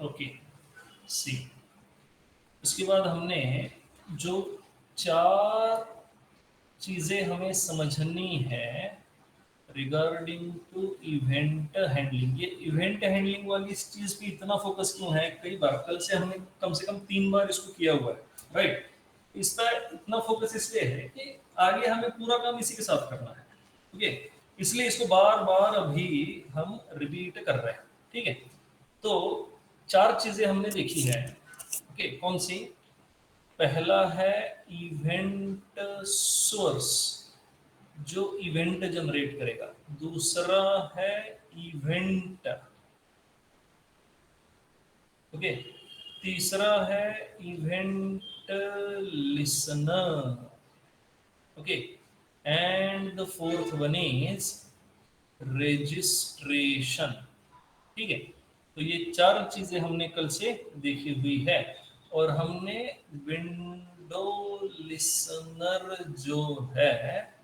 Okay, सी। उसके बाद हमने जो चार चीजें हमें समझनी है रिगार्डिंग टू इवेंट हैंडलिंग। ये इवेंट हैंडलिंग वाली इस चीज पे इतना फोकस क्यों है? कई बार कल से कम 3 बार इसको किया हुआ है, राइट। इस पर इतना फोकस इसलिए है कि आगे हमें पूरा काम इसी के साथ करना है, ओके। इसलिए इसको बार बार अभी हम रिपीट कर रहे हैं, ठीक है। तो चार चीजें हमने देखी है, ओके। कौन सी? पहला है इवेंट सोर्स, जो इवेंट जनरेट करेगा। दूसरा है इवेंट, ओके। तीसरा है event listener, okay. And the fourth one is registration, ठीक है। तो ये चार चीजें हमने कल से देखी हुई है, और हमने विंडो लिसनर जो है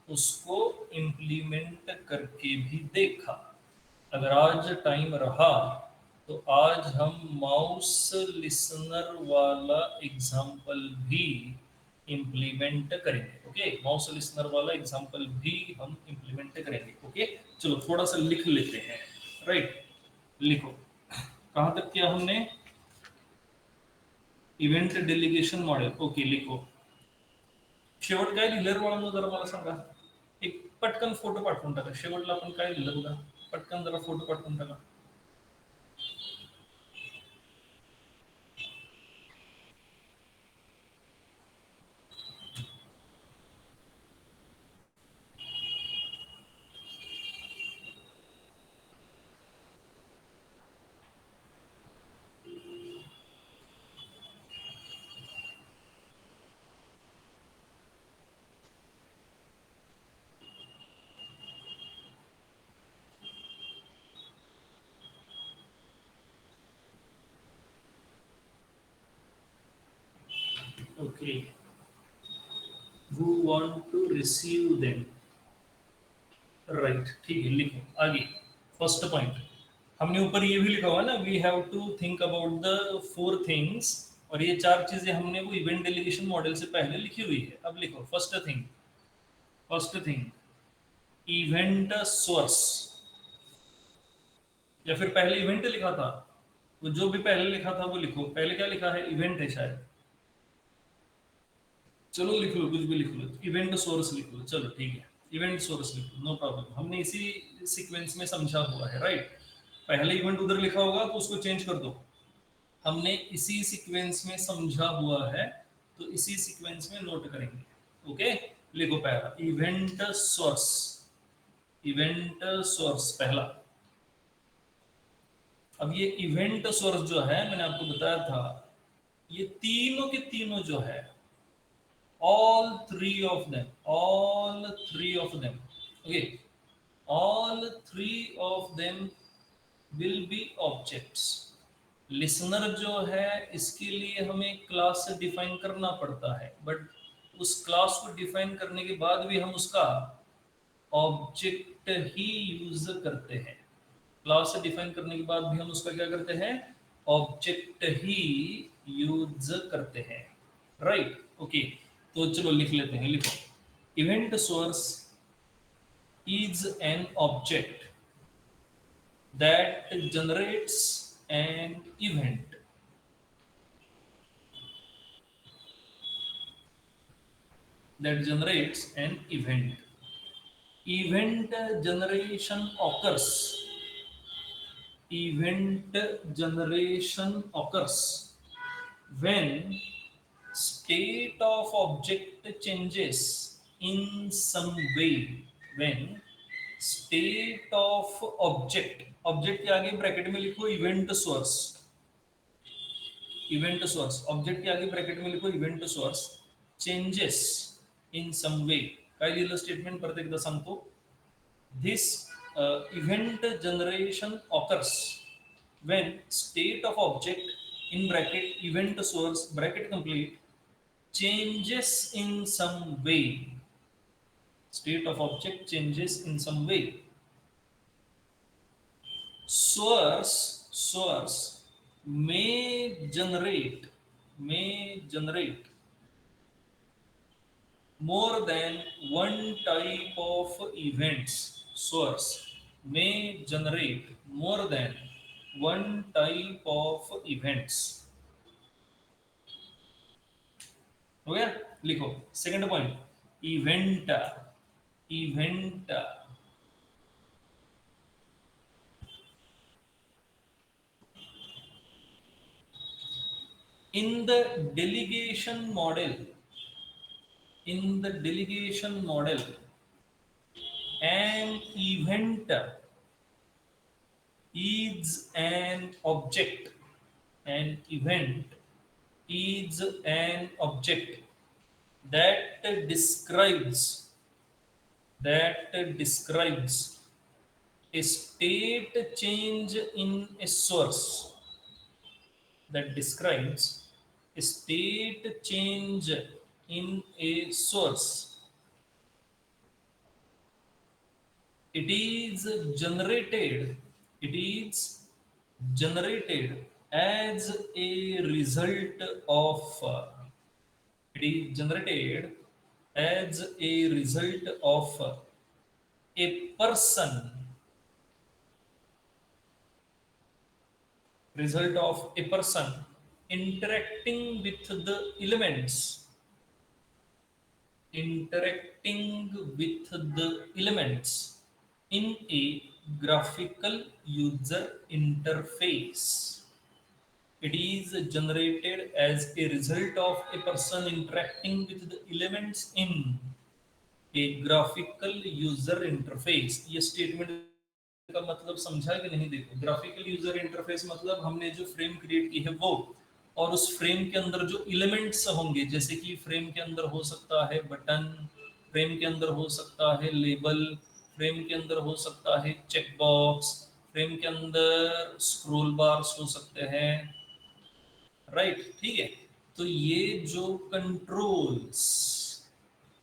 उसको इम्प्लीमेंट करके भी देखा। अगर आज टाइम रहा तो आज हम माउस लिसनर वाला एग्जाम्पल भी इम्प्लीमेंट करेंगे, ओके। माउस लिसनर वाला एग्जाम्पल भी हम इम्प्लीमेंट करेंगे, ओके। चलो थोड़ा सा लिख लेते हैं, राइट। लिखो, कहाँ तक किया हमने? Event delegation model, okay. लिखो, शेवट काय लिहिलं रे बाळांनो, जरा मला सांगा। एक पटकन फोटो पाठवून टाका, शेवटला आपण काय लिहिलं बघा, पटकन जरा फोटो पाठवून टाका। Okay, who want to receive them, right, ठीक है। लिखो आगे, फर्स्ट पॉइंट। हमने ऊपर ये भी लिखा हुआ है ना, we have to think about the four things, और ये चार चीजें हमने वो इवेंट डेलीगेशन मॉडल से पहले लिखी हुई है। अब लिखो फर्स्ट थिंग इवेंट सोर्स, या फिर पहले इवेंट लिखा था? वो जो भी पहले लिखा था वो लिखो। पहले क्या लिखा है? इवेंट है शायद। चलो लिख लो, कुछ भी लिख लो, इवेंट सोर्स लिख लो, चलो ठीक है। इवेंट सोर्स लिख लो, नो प्रॉब्लम। हमने इसी सीक्वेंस में समझा हुआ है, राइट। पहले इवेंट उधर लिखा होगा तो उसको चेंज कर दो। हमने इसी सीक्वेंस में समझा हुआ है, तो इसी सीक्वेंस में नोट करेंगे, ओके। लिखो पहला इवेंट सोर्स पहला। अब ये इवेंट सोर्स जो है, मैंने आपको बताया था, ये तीनों के तीनों जो है, all three of them, okay, all three of them will be objects। Listener जो है इसके लिए हमें क्लास से डिफाइन करना पड़ता है, बट उस क्लास को डिफाइन करने के बाद भी हम उसका ऑब्जेक्ट ही यूज करते हैं। क्लास से डिफाइन करने के बाद भी हम उसका क्या करते हैं? ऑब्जेक्ट ही यूज करते हैं, राइट, ओके। तो चलो लिख लेते हैं, लिखो, event source is an object that generates an event, that generates an event. Event generation occurs, event generation occurs when state of object changes in some way, when state of object के आगे bracket में लिखो event source, event source, object के आगे bracket में लिखो event source, changes in सम वे। काय लिहिलं स्टेटमेंट? परत एकदा सांगतो, this event generation occurs when state of object in bracket event source bracket complete changes in some way, state of object changes in some way, source may generate may generate more than one type of events. Source may generate more than one type of events. हो गया? लिखो second point, event event in the delegation model in the delegation model an event is an object. An event is an object that describes a state change in a source, that describes a state change in a source. It is generated. It is generated as a result of. It is generated as a result of a person. Result of a person interacting with the elements. Interacting with the elements in a graphical user interface. It is generated as a result of a person interacting with the elements in a graphical user interface. ये statement का मतलब समझा कि नहीं? देखो, graphical user interface मतलब हमने जो फ्रेम क्रिएट की है वो, और उस फ्रेम के अंदर जो एलिमेंट्स होंगे, जैसे कि फ्रेम के अंदर हो सकता है बटन, फ्रेम के अंदर हो सकता है लेबल, फ्रेम के अंदर हो सकता है चेक बॉक्स, फ्रेम के अंदर स्क्रोल बार्स हो सकते हैं, राइट? ठीक है। तो ये जो कंट्रोल्स,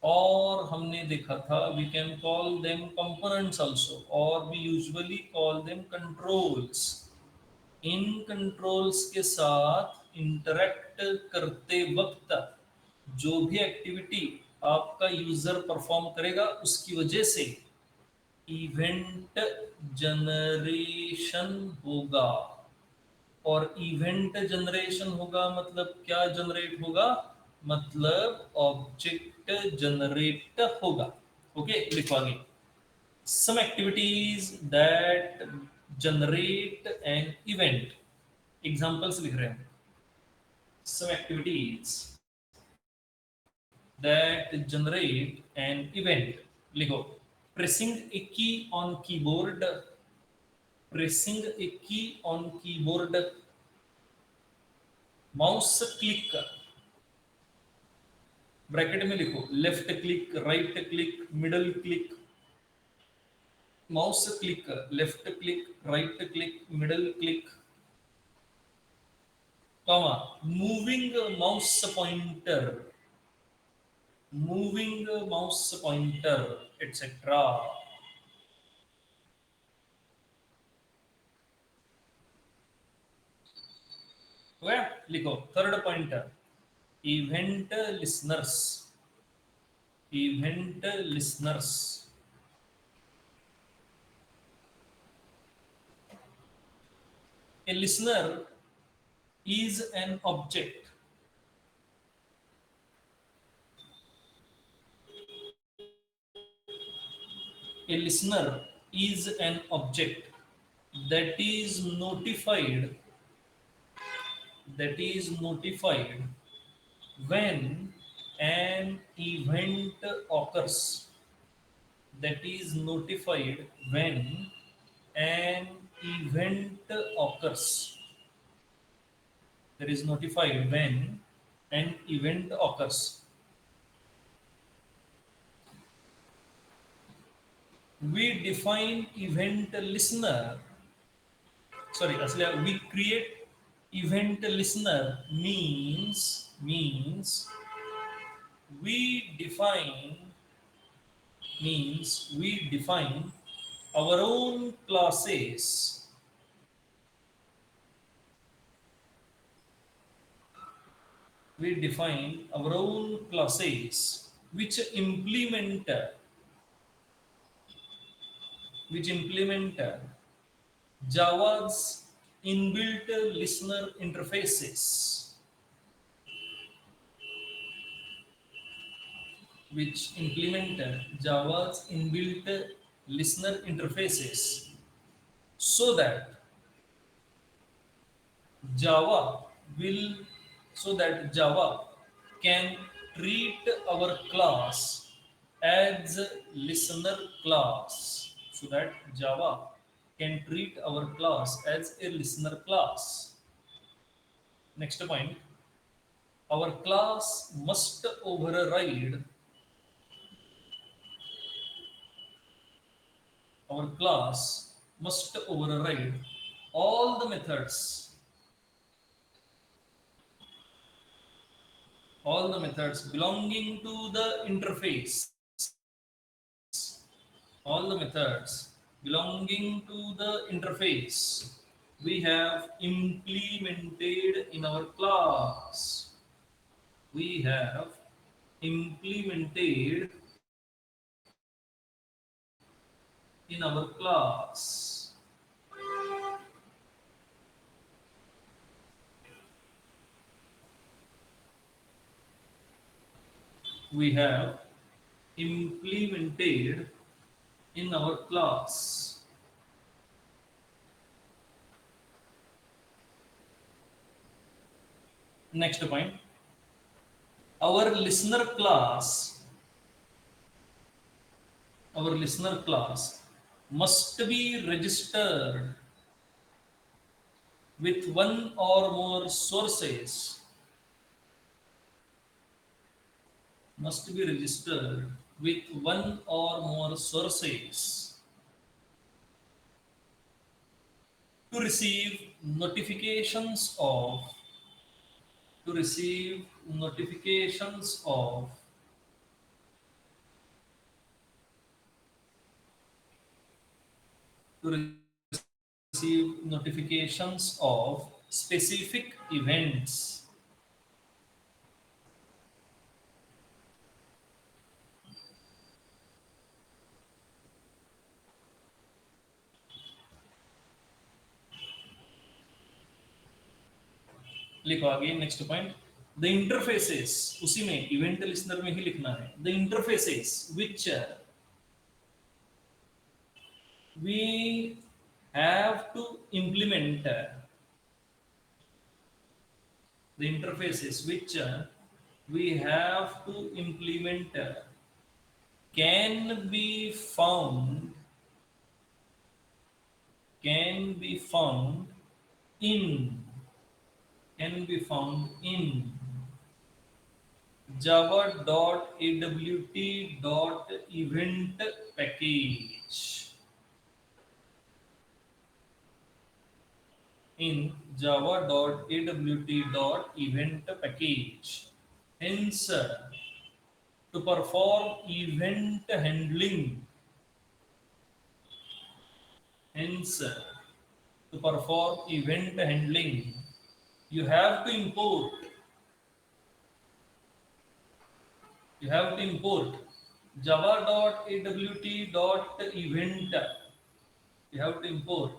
और हमने देखा था we can call them components also, और we usually call them controls. इन कंट्रोल्स के साथ इंटरेक्ट करते वक्त जो भी एक्टिविटी आपका यूजर परफॉर्म करेगा उसकी वजह से इवेंट जनरेशन होगा। और इवेंट जनरेशन होगा मतलब क्या जनरेट होगा? मतलब ऑब्जेक्ट जनरेट होगा। ओके, लिखो आगे। Some activities that generate an event. Examples लिख रहे हैं। Some activities that generate an event. लिखो, pressing a key on keyboard, pressing a key on keyboard, mouse click, bracket में लिखो left click, right click, middle click, mouse click, left click, right click, middle click, comma, moving mouse pointer, moving mouse pointer, etcetera. लिखो third pointer, event listeners, event listeners. A listener is an object. A listener is an object that is notified, that is notified when an event occurs, that is notified when an event occurs, that is notified when an event occurs. We define event listener, sorry, asli we create event listener means we define, we define our own classes, we define our own classes which implement Java's inbuilt listener interfaces, which implement Java's inbuilt listener interfaces, so that Java will so that Java can treat our class as listener class, so that Java can treat our class as a listener class. Next point, our class must override our class must override all the methods all the methods belonging to the interface, all the methods belonging to the interface we have implemented in our class. We have implemented in our class. We have implemented in our class. Next point, our listener class, our listener class must be registered with one or more sources, must be registered with one or more sources to receive notifications of to receive notifications of to receive notifications of specific events. लिखो आगे next point, the interfaces, उसी में event listener में ही लिखना है, the interfaces which we have to implement the interfaces which we have to implement can be found can be found in can be found in java.awt.event package, in java.awt.event package. Hence, to perform event handling, hence, to perform event handling, you have to import, you have to import java.awt.event, you have to import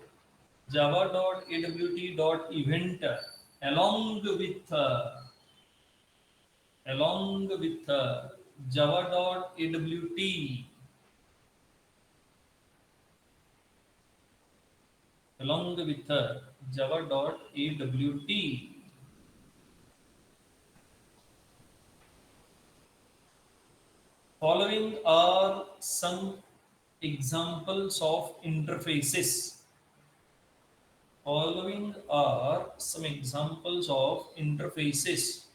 java.awt.event along with java.awt, along with java.awt. Following are some examples of interfaces. Following are some examples of interfaces.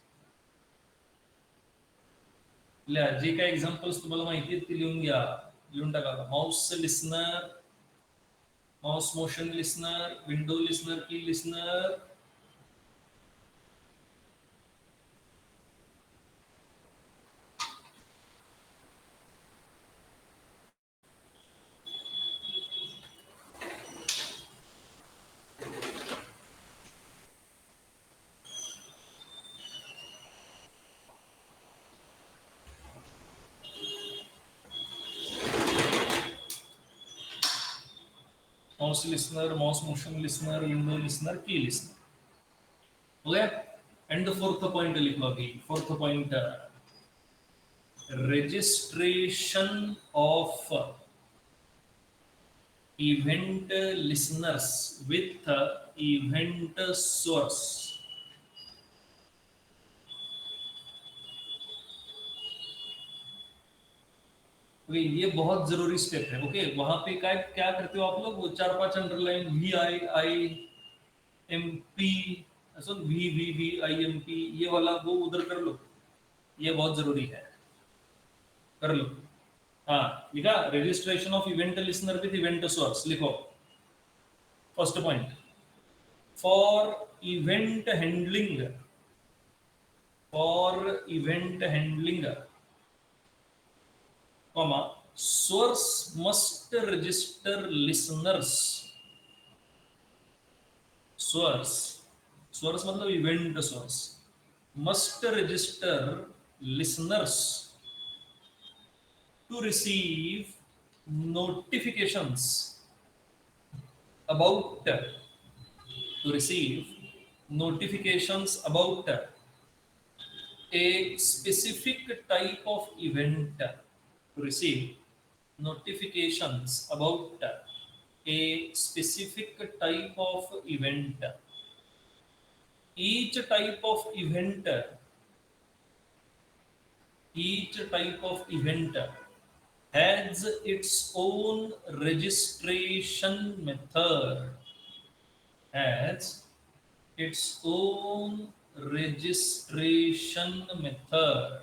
जे काय examples तुम्हाला माहिती आहेत ती लिहून घ्या, लिहून टाका. Mouse listener, mouse motion listener, window listener, key listener, mouse listener, mouse motion listener, window listener, key listener. हो गया। एंड द फोर्थ पॉइंट लिखो अभी। Fourth point, registration of event listeners with event source। Okay, ये बहुत जरूरी step है। Okay, वहां पे क्या क्या करते हो आप लोग? वो चार पांच underline, V I I M P, सुन, वी आई एम पी, ये वाला वो उधर कर लो। ये बहुत जरूरी है, कर लो। हाँ, लिखा registration of event listener with event source, लिखो। First point, for event handling, for event handling, comma, source must register listeners। source, source मतलब event source, must register listeners to receive notifications about, to receive notifications about a specific type of event, to receive notifications about a specific type of event. Each type of event, each type of event has its own registration method, has its own registration method.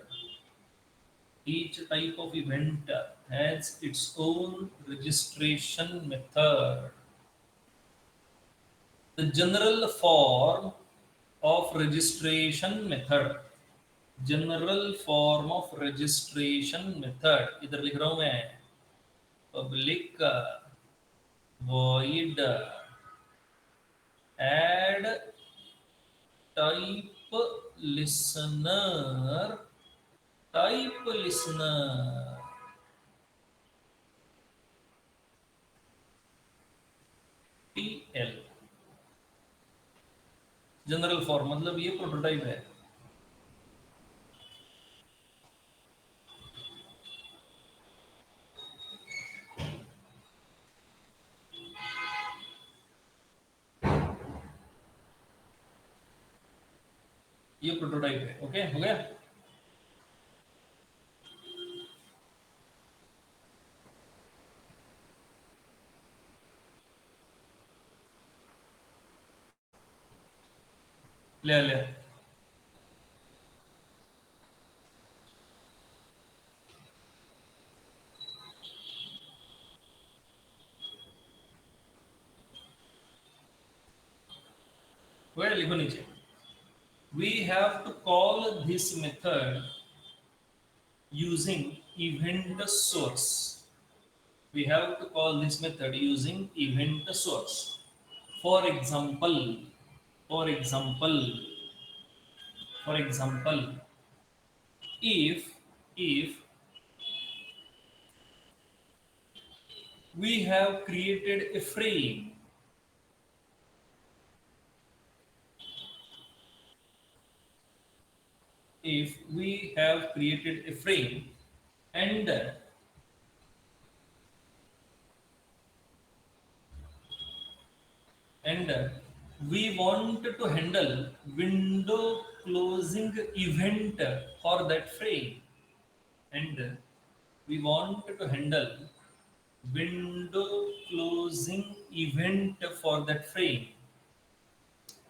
Each type of event has its own registration method. The general form of registration method, general form of registration method, इधर लिख रहा हूं मैं, public void add type listener, type listener, TL। General form मतलब ये prototype है। ये prototype है। ओके, हो गया। ले ले, हो गया, लिखो नीचे। We have to call this method using event source. We have to call this method using event source. For example, for example, for example, if we have created a frame, if we have created a frame and we want to handle window closing event for that frame, and we want to handle window closing event for that frame.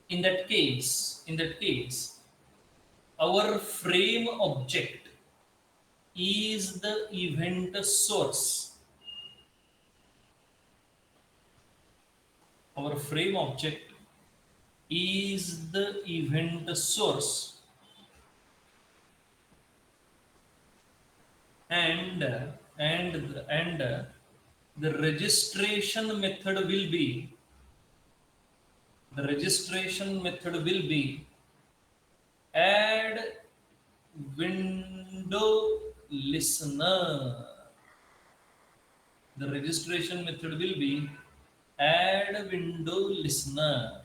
In that case, our frame object is the event source. Our frame object is the event source, and the registration method will be, the registration method will be add window listener. The registration method will be add window listener.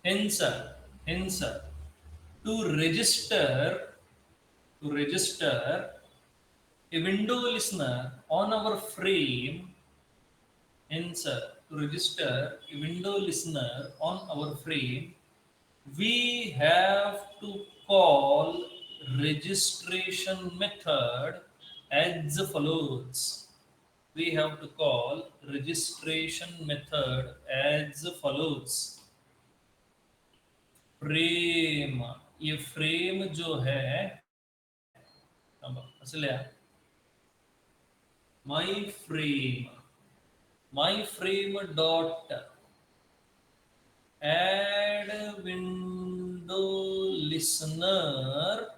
Hence, to register, to register a window listener on our frame, hence, to register a window listener on our frame, we have to call registration method as follows. We have to call registration method as follows. Frame, ये frame जो है, असले my frame dot add window listener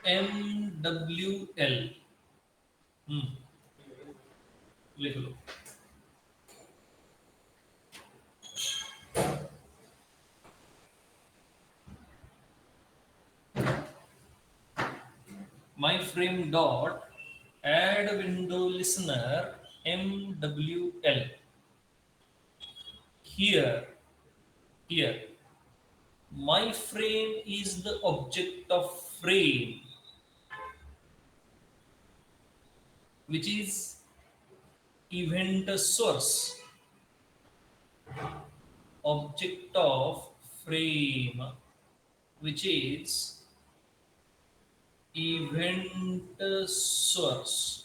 MWL. Hmm, लिख लो. My frame dot add window listener MWL. Here, here, my frame is the object of frame, which is event source. Object of frame, which is event source.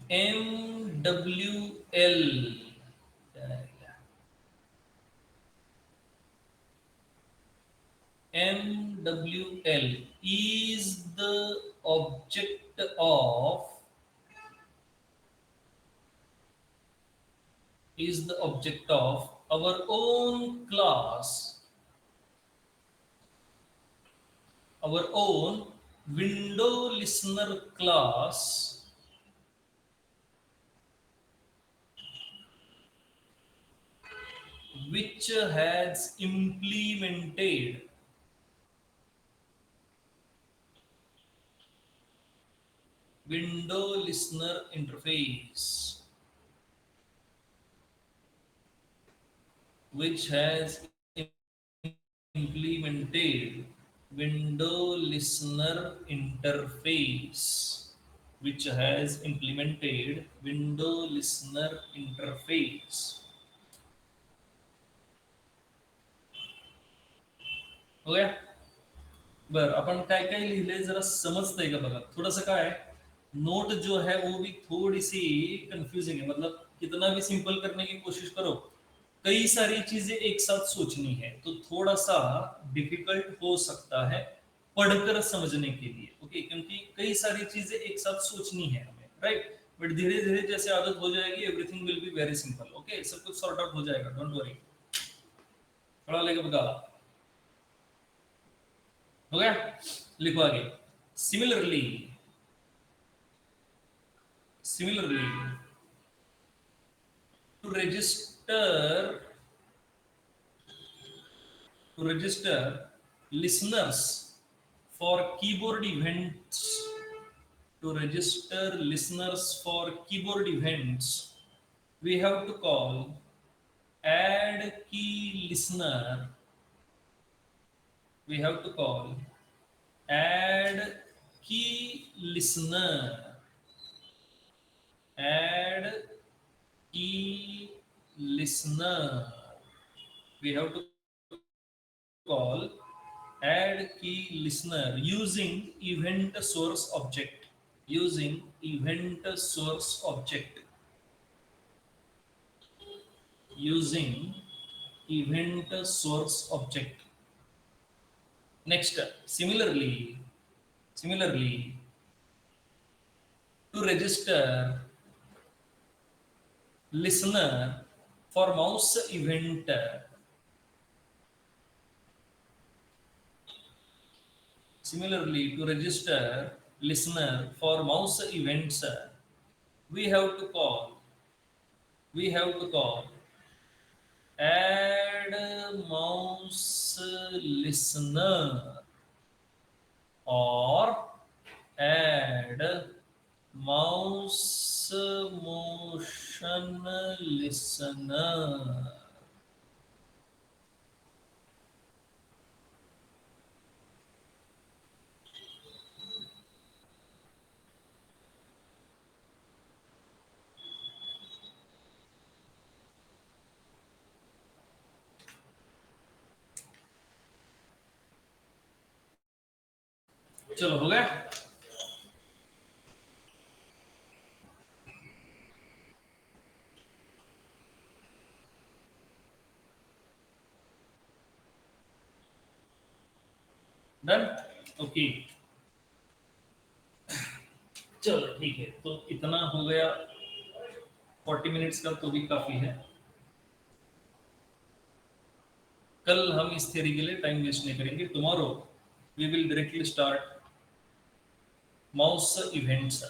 MWL. MWL is the object of our own class, our own window listener class, which has implemented window listener interface, which has implemented window listener interface, which has implemented window listener interface. हो गया. बर, आपण काय काय लिहिलंय जरा समजतंय का बघा. थोडंसं काय, नोट जो है वो भी थोड़ी सी कंफ्यूजिंग है. मतलब कितना भी सिंपल करने की कोशिश करो, कई सारी चीजें एक साथ सोचनी है, तो थोड़ा सा डिफिकल्ट हो सकता है पढ़कर समझने के लिए. ओके, क्योंकि कई सारी चीजें एक साथ सोचनी है हमें, राइट. बट धीरे धीरे जैसे आदत हो जाएगी, everything will be very simple. Okay, सब कुछ सॉर्ट आउट हो जाएगा, डोंट वरी. थोड़ा लेके बता. हो गया. लिखो आगे. Similarly, similarly, to register listeners for keyboard events, to register listeners for keyboard events, we have to call add key listener. We have to call add key listener. Add key listener. We have to call add key listener using event source object. Using event source object. Using event source object. Next, similarly, to register listener for mouse event. Similarly, to register listener for mouse events, we have to call add mouse listener or add mouse motion listener. चलो हो गया। Done. Okay चलो ठीक है, तो इतना हो गया 40 मिनट्स का, तो भी काफी है। कल हम इस थ्योरी के लिए टाइम वेस्ट नहीं करेंगे। Tomorrow we will directly start mouse events.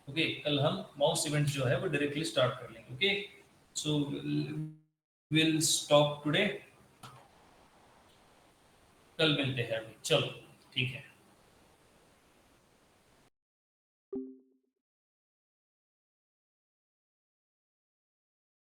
Okay, कल हम माउस इवेंट्स जो है वो डायरेक्टली स्टार्ट कर लेंगे। Okay, so will stop today, कल मिलते हैं अभी। चलो ठीक है।